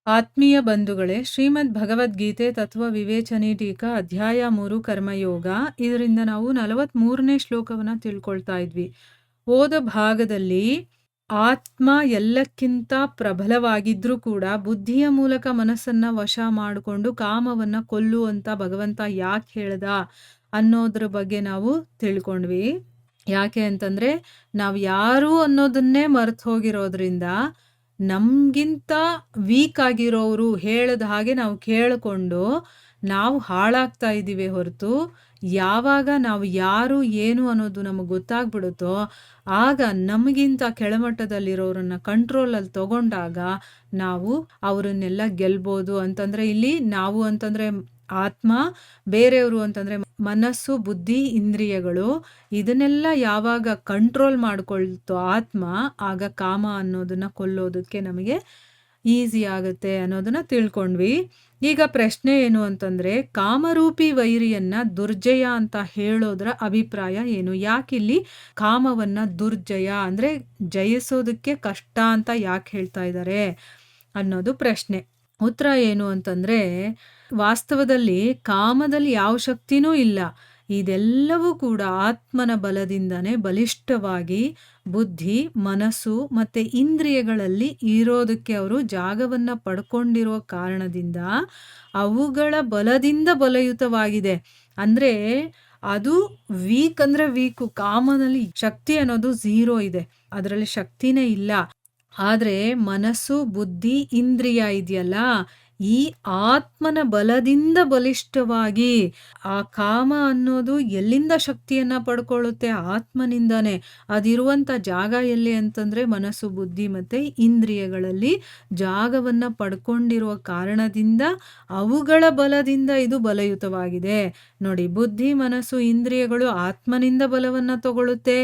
ಆತ್ಮೀಯ ಬಂಧುಗಳೇ, ಶ್ರೀಮದ್ ಭಗವದ್ಗೀತೆ ತತ್ವ ವಿವೇಚನೆ ಟೀಕಾ ಅಧ್ಯಾಯ 3 ಕರ್ಮಯೋಗ. ಇದರಿಂದ ನಾವು 43ನೇ ಶ್ಲೋಕವನ್ನ ತಿಳ್ಕೊಳ್ತಾ ಇದ್ವಿ. ಹೋದ ಭಾಗದಲ್ಲಿ ಆತ್ಮ ಎಲ್ಲಕ್ಕಿಂತ ಪ್ರಬಲವಾಗಿದ್ರೂ ಕೂಡ ಬುದ್ಧಿಯ ಮೂಲಕ ಮನಸ್ಸನ್ನ ವಶ ಮಾಡಿಕೊಂಡು ಕಾಮವನ್ನ ಕೊಲ್ಲು ಅಂತ ಭಗವಂತ ಯಾಕೆ ಹೇಳ್ದ ಅನ್ನೋದ್ರ ಬಗ್ಗೆ ನಾವು ತಿಳ್ಕೊಂಡ್ವಿ. ಯಾಕೆ ಅಂತಂದ್ರೆ ನಾವು ಯಾರು ಅನ್ನೋದನ್ನೇ ಮರ್ತು ಹೋಗಿರೋದ್ರಿಂದ ನಮ್ಗಿಂತ ವೀಕ್ ಆಗಿರೋರು ಹೇಳದ ಹಾಗೆ ನಾವು ಕೇಳಿಕೊಂಡು ನಾವು ಹಾಳಾಗ್ತಾ ಇದ್ದೀವಿ ಹೊರತು, ಯಾವಾಗ ನಾವು ಯಾರು ಏನು ಅನ್ನೋದು ನಮಗೆ ಗೊತ್ತಾಗ್ಬಿಡುತ್ತೋ ಆಗ ನಮಗಿಂತ ಕೆಳಮಟ್ಟದಲ್ಲಿರೋರನ್ನ ಕಂಟ್ರೋಲಲ್ಲಿ ತಗೊಂಡಾಗ ನಾವು ಅವರನ್ನೆಲ್ಲ ಗೆಲ್ಬೋದು. ಅಂತಂದ್ರೆ ಇಲ್ಲಿ ನಾವು ಅಂತಂದ್ರೆ ಆತ್ಮ, ಬೇರೆಯವರು ಅಂತಂದ್ರೆ ಮನಸ್ಸು, ಬುದ್ಧಿ, ಇಂದ್ರಿಯಗಳು. ಇದನ್ನೆಲ್ಲ ಯಾವಾಗ ಕಂಟ್ರೋಲ್ ಮಾಡ್ಕೊಳ್ತೋ ಆತ್ಮ, ಆಗ ಕಾಮ ಅನ್ನೋದನ್ನ ಕೊಲ್ಲೋದಕ್ಕೆ ನಮಗೆ ಈಸಿ ಆಗುತ್ತೆ ಅನ್ನೋದನ್ನ ತಿಳ್ಕೊಂಡ್ವಿ. ಈಗ ಪ್ರಶ್ನೆ ಏನು ಅಂತಂದ್ರೆ, ಕಾಮರೂಪಿ ವೈರಿಯನ್ನ ದುರ್ಜಯ ಅಂತ ಹೇಳೋದ್ರ ಅಭಿಪ್ರಾಯ ಏನು? ಯಾಕಿಲ್ಲಿ ಕಾಮವನ್ನ ದುರ್ಜಯ ಅಂದ್ರೆ ಜಯಿಸೋದಕ್ಕೆ ಕಷ್ಟ ಅಂತ ಯಾಕೆ ಹೇಳ್ತಾ ಇದ್ದಾರೆ ಅನ್ನೋದು ಪ್ರಶ್ನೆ. ಉತ್ತರ ಏನು ಅಂತಂದ್ರೆ, ವಾಸ್ತವದಲ್ಲಿ ಕಾಮದಲ್ಲಿ ಯಾವ ಶಕ್ತಿನೂ ಇಲ್ಲ. ಇದೆಲ್ಲವೂ ಕೂಡ ಆತ್ಮನ ಬಲದಿಂದನೇ ಬಲಿಷ್ಠವಾಗಿ ಬುದ್ಧಿ, ಮನಸ್ಸು ಮತ್ತೆ ಇಂದ್ರಿಯಗಳಲ್ಲಿ ಇರೋದಕ್ಕೆ ಅವರು ಜಾಗವನ್ನ ಪಡ್ಕೊಂಡಿರೋ ಕಾರಣದಿಂದ ಅವುಗಳ ಬಲದಿಂದ ಬಲಯುತವಾಗಿದೆ. ಅಂದ್ರೆ ಅದು ವೀಕ್ ಅಂದ್ರೆ ವೀಕು. ಕಾಮನಲ್ಲಿ ಶಕ್ತಿ ಅನ್ನೋದು 0 ಇದೆ, ಅದರಲ್ಲಿ ಶಕ್ತಿನೇ ಇಲ್ಲ. ಆದ್ರೆ ಮನಸ್ಸು, ಬುದ್ಧಿ, ಇಂದ್ರಿಯ ಇದೆಯಲ್ಲ, ಈ ಆತ್ಮನ ಬಲದಿಂದ ಬಲಿಷ್ಠವಾಗಿ ಆ ಕಾಮ ಅನ್ನೋದು ಎಲ್ಲಿಂದ ಶಕ್ತಿಯನ್ನ ಪಡ್ಕೊಳ್ಳುತ್ತೆ? ಆತ್ಮನಿಂದಾನೆ. ಅದಿರುವಂತ ಜಾಗ ಎಲ್ಲಿ ಅಂತಂದ್ರೆ ಮನಸ್ಸು, ಬುದ್ಧಿ ಮತ್ತೆ ಇಂದ್ರಿಯಗಳಲ್ಲಿ ಜಾಗವನ್ನ ಪಡ್ಕೊಂಡಿರುವ ಕಾರಣದಿಂದ ಅವುಗಳ ಬಲದಿಂದ ಇದು ಬಲಯುತವಾಗಿದೆ. ನೋಡಿ, ಬುದ್ಧಿ, ಮನಸ್ಸು, ಇಂದ್ರಿಯಗಳು ಆತ್ಮನಿಂದ ಬಲವನ್ನ ತಗೊಳುತ್ತೆ,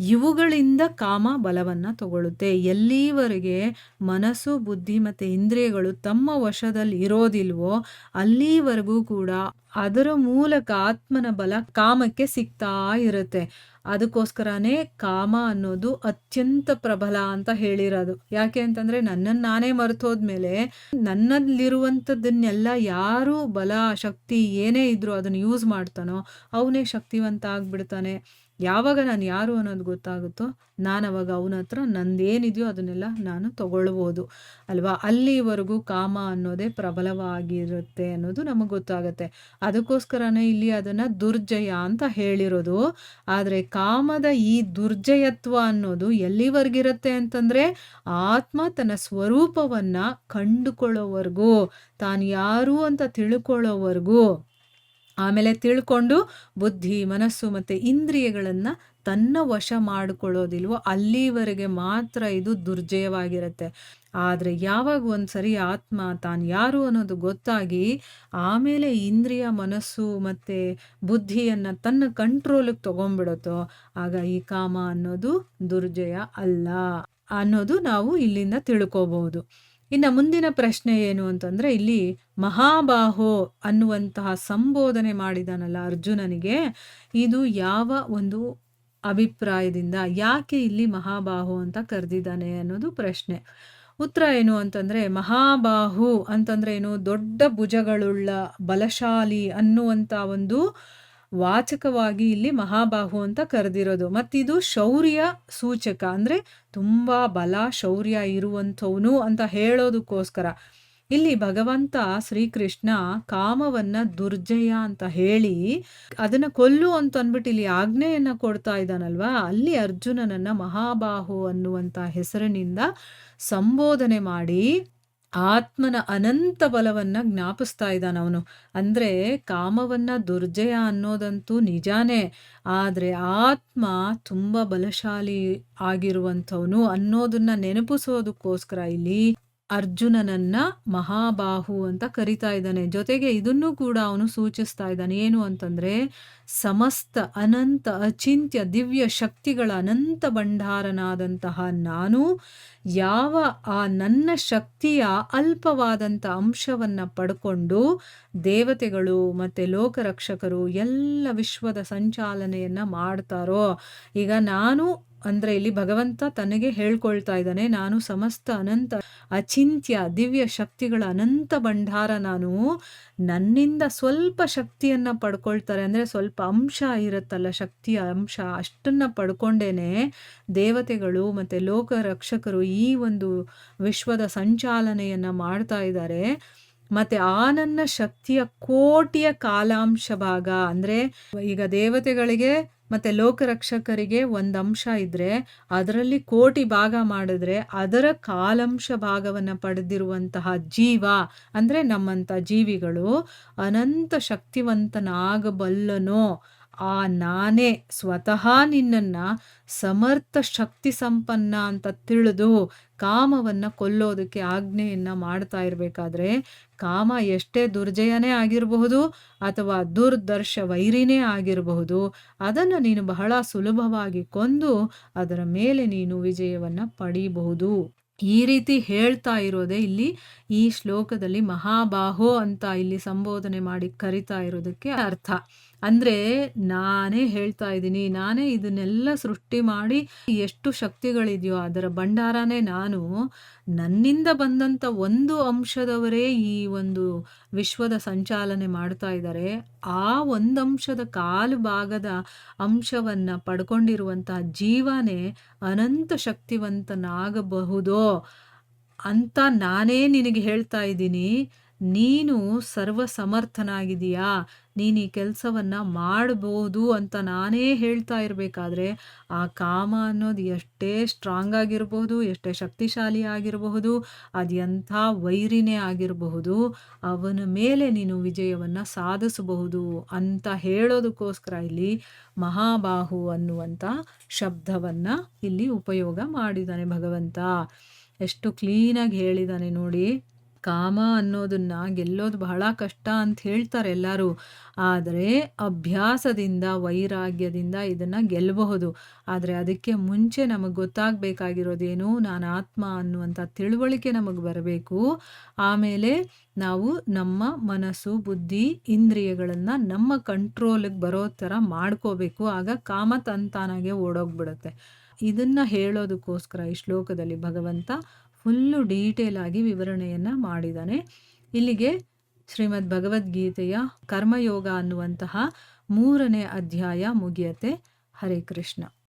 ಇವುಗಳಿಂದ ಕಾಮ ಬಲವನ್ನ ತಗೊಳುತ್ತೆ. ಎಲ್ಲಿವರೆಗೆ ಮನಸ್ಸು, ಬುದ್ಧಿ ಮತ್ತೆ ಇಂದ್ರಿಯಗಳು ತಮ್ಮ ವಶದಲ್ಲಿ ಇರೋದಿಲ್ವೋ ಅಲ್ಲಿವರೆಗೂ ಕೂಡ ಅದರ ಮೂಲಕ ಆತ್ಮನ ಬಲ ಕಾಮಕ್ಕೆ ಸಿಗ್ತಾ ಇರುತ್ತೆ. ಅದಕ್ಕೋಸ್ಕರನೇ ಕಾಮ ಅನ್ನೋದು ಅತ್ಯಂತ ಪ್ರಬಲ ಅಂತ ಹೇಳಿರೋದು. ಯಾಕೆ ಅಂತಂದ್ರೆ ನನ್ನನ್ನು ನಾನೇ ಮರೆತೋದ್ಮೇಲೆ ನನ್ನಲ್ಲಿರುವಂಥದ್ದನ್ನೆಲ್ಲ ಯಾರು ಬಲ, ಶಕ್ತಿ ಏನೇ ಇದ್ರೂ ಅದನ್ನು ಯೂಸ್ ಮಾಡ್ತಾನೋ ಅವನೇ ಶಕ್ತಿವಂತ ಆಗ್ಬಿಡ್ತಾನೆ. ಯಾವಾಗ ನಾನು ಯಾರು ಅನ್ನೋದು ಗೊತ್ತಾಗುತ್ತೋ ನಾನು ಅವಾಗ ಅವನ ಹತ್ರ ನಂದೇನಿದೆಯೋ ಅದನ್ನೆಲ್ಲ ನಾನು ತಗೊಳ್ಬೋದು ಅಲ್ವಾ? ಅಲ್ಲಿವರೆಗೂ ಕಾಮ ಅನ್ನೋದೇ ಪ್ರಬಲವಾಗಿರುತ್ತೆ ಅನ್ನೋದು ನಮಗೆ ಗೊತ್ತಾಗುತ್ತೆ. ಅದಕ್ಕೋಸ್ಕರನೇ ಇಲ್ಲಿ ಅದನ್ನ ದುರ್ಜಯ ಅಂತ ಹೇಳಿರೋದು. ಆದರೆ ಕಾಮದ ಈ ದುರ್ಜಯತ್ವ ಅನ್ನೋದು ಎಲ್ಲಿವರೆಗಿರುತ್ತೆ ಅಂತಂದ್ರೆ ಆತ್ಮ ತನ್ನ ಸ್ವರೂಪವನ್ನ ಕಂಡುಕೊಳ್ಳೋವರೆಗೂ, ತಾನು ಯಾರು ಅಂತ ತಿಳ್ಕೊಳ್ಳೋವರೆಗೂ, ಆಮೇಲೆ ತಿಳ್ಕೊಂಡು ಬುದ್ಧಿ, ಮನಸ್ಸು ಮತ್ತೆ ಇಂದ್ರಿಯಗಳನ್ನ ತನ್ನ ವಶ ಮಾಡಿಕೊಳ್ಳೋದಿಲ್ವೋ ಅಲ್ಲಿವರೆಗೆ ಮಾತ್ರ ಇದು ದುರ್ಜಯವಾಗಿರುತ್ತೆ. ಆದರೆ ಯಾವಾಗ ಒಂದ್ಸರಿ ಆತ್ಮ ತಾನು ಯಾರು ಅನ್ನೋದು ಗೊತ್ತಾಗಿ ಆಮೇಲೆ ಇಂದ್ರಿಯ, ಮನಸ್ಸು ಮತ್ತೆ ಬುದ್ಧಿಯನ್ನ ತನ್ನ ಕಂಟ್ರೋಲಿಗೆ ತಗೊಂಡ್ಬಿಡುತ್ತೋ ಆಗ ಈ ಕಾಮ ಅನ್ನೋದು ದುರ್ಜಯ ಅಲ್ಲ ಅನ್ನೋದು ನಾವು ಇಲ್ಲಿಂದ ತಿಳ್ಕೋಬಹುದು. ಇನ್ನು ಮುಂದಿನ ಪ್ರಶ್ನೆ ಏನು ಅಂತಂದ್ರೆ, ಇಲ್ಲಿ ಮಹಾಬಾಹೋ ಅನ್ನುವಂತಹ ಸಂಬೋಧನೆ ಮಾಡಿದಾನಲ್ಲ ಅರ್ಜುನನಿಗೆ, ಇದು ಯಾವ ಒಂದು ಅಭಿಪ್ರಾಯದಿಂದ, ಯಾಕೆ ಇಲ್ಲಿ ಮಹಾಬಾಹು ಅಂತ ಕರೆದಿದ್ದಾನೆ ಅನ್ನೋದು ಪ್ರಶ್ನೆ. ಉತ್ತರ ಏನು ಅಂತಂದ್ರೆ, ಮಹಾಬಾಹು ಅಂತಂದ್ರೆ ಏನು? ದೊಡ್ಡ ಭುಜಗಳುಳ್ಳ, ಬಲಶಾಲಿ ಅನ್ನುವಂತ ಒಂದು ವಾಚಕವಾಗಿ ಇಲ್ಲಿ ಮಹಾಬಾಹು ಅಂತ ಕರೆದಿರೋದು. ಮತ್ತಿದು ಶೌರ್ಯ ಸೂಚಕ, ಅಂದ್ರೆ ತುಂಬಾ ಬಲ, ಶೌರ್ಯ ಇರುವಂಥವನು ಅಂತ ಹೇಳೋದಕ್ಕೋಸ್ಕರ ಇಲ್ಲಿ ಭಗವಂತ ಶ್ರೀಕೃಷ್ಣ ಕಾಮವನ್ನ ದುರ್ಜಯ ಅಂತ ಹೇಳಿ ಅದನ್ನ ಕೊಲ್ಲು ಅಂತ ಅಂದ್ಬಿಟ್ಟು ಇಲ್ಲಿ ಆಜ್ಞೆಯನ್ನ ಕೊಡ್ತಾ ಇದ್ದಾನಲ್ವಾ, ಅಲ್ಲಿ ಅರ್ಜುನನನ್ನ ಮಹಾಬಾಹು ಅನ್ನುವಂತ ಹೆಸರಿನಿಂದ ಸಂಬೋಧನೆ ಮಾಡಿ ಆತ್ಮನ ಅನಂತ ಬಲವನ್ನ ಜ್ಞಾಪಿಸ್ತಾ ಇದ್ದಾನ ಅವನು. ಅಂದ್ರೆ ಕಾಮವನ್ನ ದುರ್ಜಯ ಅನ್ನೋದಂತೂ ನಿಜಾನೇ, ಆದ್ರೆ ಆತ್ಮ ತುಂಬಾ ಬಲಶಾಲಿ ಆಗಿರುವಂಥವನು ಅನ್ನೋದನ್ನ ನೆನಪಿಸೋದಕ್ಕೋಸ್ಕರ ಇಲ್ಲಿ ಅರ್ಜುನನನ್ನ ಮಹಾಬಾಹು ಅಂತ ಕರಿತಾ ಇದ್ದಾನೆ. ಜೊತೆಗೆ ಇದನ್ನು ಕೂಡ ಅವನು ಸೂಚಿಸ್ತಾ ಇದ್ದಾನೆ. ಏನು ಅಂತಂದ್ರೆ, ಸಮಸ್ತ ಅನಂತ ಅಚಿಂತ್ಯ ದಿವ್ಯ ಶಕ್ತಿಗಳ ಅನಂತ ಭಂಡಾರನಾದಂತಹ ನಾನು ಯಾವ ಆ ನನ್ನ ಶಕ್ತಿಯ ಅಲ್ಪವಾದಂಥ ಅಂಶವನ್ನ ಪಡ್ಕೊಂಡು ದೇವತೆಗಳು ಮತ್ತೆ ಲೋಕರಕ್ಷಕರು ಎಲ್ಲ ವಿಶ್ವದ ಸಂಚಾಲನೆಯನ್ನ ಮಾಡ್ತಾರೋ, ಈಗ ನಾನು ಅಂದರೆ ಇಲ್ಲಿ ಭಗವಂತ ತನಗೆ ಹೇಳ್ಕೊಳ್ತಾ ಇದ್ದಾನೆ, ನಾನು ಸಮಸ್ತ ಅನಂತ ಅಚಿಂತ್ಯ ದಿವ್ಯ ಶಕ್ತಿಗಳ ಅನಂತ ಭಂಡಾರ ನಾನು. ನನ್ನಿಂದ ಸ್ವಲ್ಪ ಶಕ್ತಿಯನ್ನು ಪಡ್ಕೊಳ್ತಾರೆ, ಅಂದರೆ ಸ್ವಲ್ಪ ಅಂಶ ಇರುತ್ತಲ್ಲ, ಶಕ್ತಿಯ ಅಂಶ, ಅಷ್ಟನ್ನು ಪಡ್ಕೊಂಡೇನೆ ದೇವತೆಗಳು ಮತ್ತು ಲೋಕ ರಕ್ಷಕರು ಈ ಒಂದು ವಿಶ್ವದ ಸಂಚಾಲನೆಯನ್ನು ಮಾಡ್ತಾ ಇದ್ದಾರೆ. ಮತ್ತು ಆ ನನ್ನ ಶಕ್ತಿಯ ಕೋಟಿಯ ಕಾಲಾಂಶ ಭಾಗ, ಅಂದರೆ ಈಗ ದೇವತೆಗಳಿಗೆ ಮತ್ತು ಲೋಕರಕ್ಷಕರಿಗೆ ಒಂದು ಅಂಶ ಇದ್ದರೆ ಅದರಲ್ಲಿ ಕೋಟಿ ಭಾಗ ಮಾಡಿದ್ರೆ ಅದರ ಕಾಲಾಂಶ ಭಾಗವನ್ನು ಪಡೆದಿರುವಂತಹ ಜೀವ, ಅಂದರೆ ನಮ್ಮಂಥ ಜೀವಿಗಳು ಅನಂತ ಶಕ್ತಿವಂತನಾಗಬಲ್ಲನೋ ಆ ನಾನೇ ಸ್ವತಃ ನಿನ್ನನ್ನು ಸಮರ್ಥ ಶಕ್ತಿ ಸಂಪನ್ನ ಅಂತ ತಿಳಿದು ಕಾಮವನ್ನು ಕೊಲ್ಲೋದಕ್ಕೆ ಆಜ್ಞೆಯನ್ನು ಮಾಡ್ತಾ ಇರಬೇಕಾದ್ರೆ, ಕಾಮ ಎಷ್ಟೇ ದುರ್ಜಯನೇ ಆಗಿರಬಹುದು ಅಥವಾ ದುರ್ದರ್ಶ ವೈರಿನೇ ಆಗಿರಬಹುದು, ಅದನ್ನು ನೀನು ಬಹಳ ಸುಲಭವಾಗಿ ಕೊಂದು ಅದರ ಮೇಲೆ ನೀನು ವಿಜಯವನ್ನು ಪಡೀಬಹುದು. ಈ ರೀತಿ ಹೇಳ್ತಾ ಇರೋದೇ ಇಲ್ಲಿ ಈ ಶ್ಲೋಕದಲ್ಲಿ ಮಹಾಬಾಹೋ ಅಂತ ಇಲ್ಲಿ ಸಂಬೋಧನೆ ಮಾಡಿ ಕರಿತಾ ಇರೋದಕ್ಕೆ ಅರ್ಥ. ಅಂದರೆ ನಾನೇ ಹೇಳ್ತಾ ಇದ್ದೀನಿ, ನಾನೇ ಇದನ್ನೆಲ್ಲ ಸೃಷ್ಟಿ ಮಾಡಿ ಎಷ್ಟು ಶಕ್ತಿಗಳಿದೆಯೋ ಅದರ ಭಂಡಾರನೇ ನಾನು. ನನ್ನಿಂದ ಬಂದಂಥ ಒಂದು ಅಂಶದವರೇ ಈ ಒಂದು ವಿಶ್ವದ ಸಂಚಾಲನೆ ಮಾಡ್ತಾ ಇದ್ದಾರೆ. ಆ ಒಂದು ಅಂಶದ ಕಾಲು ಭಾಗದ ಅಂಶವನ್ನು ಪಡ್ಕೊಂಡಿರುವಂತಹ ಜೀವನೇ ಅನಂತ ಶಕ್ತಿವಂತನಾಗಬಹುದೋ ಅಂತ ನಾನೇ ನಿನಗೆ ಹೇಳ್ತಾ ಇದ್ದೀನಿ. ನೀನು ಸರ್ವ ಸಮರ್ಥನಾಗಿದೆಯಾ, ನೀನು ಈ ಕೆಲಸವನ್ನು ಮಾಡ್ಬೋದು ಅಂತ ನಾನೇ ಹೇಳ್ತಾ ಇರಬೇಕಾದ್ರೆ ಆ ಕಾಮ ಅನ್ನೋದು ಎಷ್ಟೇ ಸ್ಟ್ರಾಂಗ್ ಆಗಿರಬಹುದು, ಎಷ್ಟೇ ಶಕ್ತಿಶಾಲಿ ಆಗಿರಬಹುದು, ಅದು ಎಂಥ ವೈರಿನೇ ಆಗಿರಬಹುದು, ಅವನ ಮೇಲೆ ನೀನು ವಿಜಯವನ್ನು ಸಾಧಿಸಬಹುದು ಅಂತ ಹೇಳೋದಕ್ಕೋಸ್ಕರ ಇಲ್ಲಿ ಮಹಾಬಾಹು ಅನ್ನುವಂಥ ಶಬ್ದವನ್ನು ಇಲ್ಲಿ ಉಪಯೋಗ ಮಾಡಿದ್ದಾನೆ ಭಗವಂತ. ಎಷ್ಟು ಕ್ಲೀನಾಗಿ ಹೇಳಿದ್ದಾನೆ ನೋಡಿ. ಕಾಮ ಅನ್ನೋದನ್ನು ಗೆಲ್ಲೋದು ಬಹಳ ಕಷ್ಟ ಅಂತ ಹೇಳ್ತಾರೆ ಎಲ್ಲರೂ, ಆದರೆ ಅಭ್ಯಾಸದಿಂದ ವೈರಾಗ್ಯದಿಂದ ಇದನ್ನು ಗೆಲ್ಲಬಹುದು. ಆದರೆ ಅದಕ್ಕೆ ಮುಂಚೆ ನಮಗೆ ಗೊತ್ತಾಗಬೇಕಾಗಿರೋದೇನು, ನಾನು ಆತ್ಮ ಅನ್ನುವಂಥ ತಿಳುವಳಿಕೆ ನಮಗೆ ಬರಬೇಕು. ಆಮೇಲೆ ನಾವು ನಮ್ಮ ಮನಸ್ಸು ಬುದ್ಧಿ ಇಂದ್ರಿಯಗಳನ್ನು ನಮ್ಮ ಕಂಟ್ರೋಲಿಗೆ ಬರೋ ಥರ ಮಾಡ್ಕೋಬೇಕು. ಆಗ ಕಾಮ ತಂತಾನಾಗೆ ಓಡೋಗ್ಬಿಡುತ್ತೆ. ಇದನ್ನು ಹೇಳೋದಕ್ಕೋಸ್ಕರ ಈ ಶ್ಲೋಕದಲ್ಲಿ ಭಗವಂತ ಫುಲ್ಲು ಡೀಟೇಲ್ ಆಗಿ ವಿವರಣೆಯನ್ನು ಮಾಡಿದ್ದಾನೆ. ಇಲ್ಲಿಗೆ ಶ್ರೀಮದ್ ಭಗವದ್ಗೀತೆಯ ಕರ್ಮಯೋಗ ಅನ್ನುವಂತಹ 3ನೇ ಅಧ್ಯಾಯ ಮುಗಿಯತ್ತೆ. ಹರೇ ಕೃಷ್ಣ.